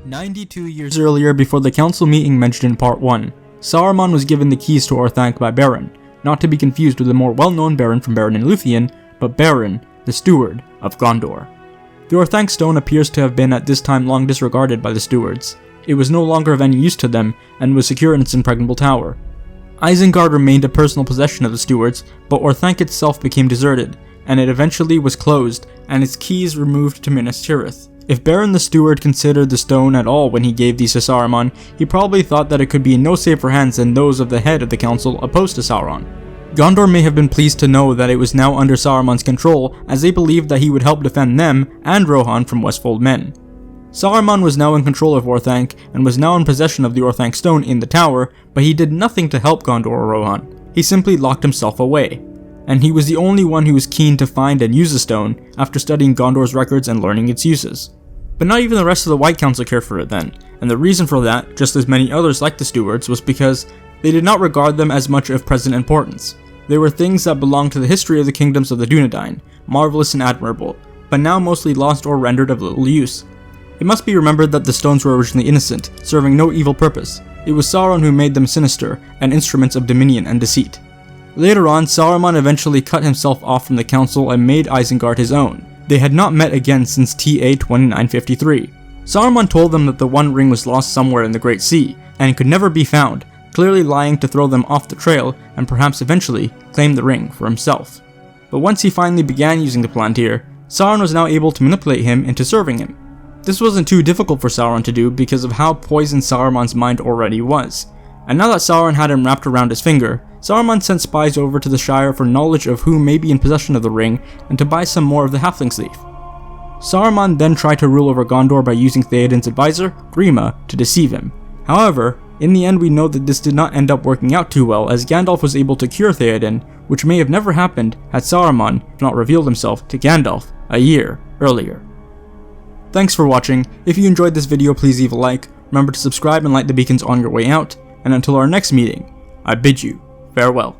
92 years earlier, before the council meeting mentioned in part 1, Saruman was given the keys to Orthanc by Beren, not to be confused with the more well-known Beren from Beren and Luthien, but Beren, the steward of Gondor. The Orthanc stone appears to have been at this time long disregarded by the stewards. It was no longer of any use to them, and was secure in its impregnable tower. Isengard remained a personal possession of the stewards, but Orthanc itself became deserted, and it eventually was closed, and its keys removed to Minas Tirith. If Beren the Steward considered the stone at all when he gave these to Saruman, he probably thought that it could be in no safer hands than those of the head of the council opposed to Sauron. Gondor may have been pleased to know that it was now under Saruman's control, as they believed that he would help defend them and Rohan from Westfold men. Saruman was now in control of Orthanc, and was now in possession of the Orthanc stone in the tower, but he did nothing to help Gondor or Rohan. He simply locked himself away. And he was the only one who was keen to find and use the stone, after studying Gondor's records and learning its uses. But not even the rest of the White Council cared for it then, and the reason for that, just as many others like the stewards, was because they did not regard them as much of present importance. They were things that belonged to the history of the kingdoms of the Dunedain, marvelous and admirable, but now mostly lost or rendered of little use. It must be remembered that the stones were originally innocent, serving no evil purpose. It was Sauron who made them sinister, and instruments of dominion and deceit. Later on, Saruman eventually cut himself off from the council and made Isengard his own. They had not met again since TA 2953. Saruman told them that the One Ring was lost somewhere in the Great Sea, and could never be found, clearly lying to throw them off the trail, and perhaps eventually claim the ring for himself. But once he finally began using the Palantir, Sauron was now able to manipulate him into serving him. This wasn't too difficult for Sauron to do because of how poisoned Saruman's mind already was. And now that Sauron had him wrapped around his finger, Saruman sent spies over to the Shire for knowledge of who may be in possession of the ring and to buy some more of the Halfling's Leaf. Saruman then tried to rule over Gondor by using Theoden's advisor, Grima, to deceive him. However, in the end we know that this did not end up working out too well, as Gandalf was able to cure Theoden, which may have never happened had Saruman not revealed himself to Gandalf a year earlier. Thanks for watching. If you enjoyed this video, please leave a like, remember to subscribe and light the beacons on your way out, and until our next meeting, I bid you farewell.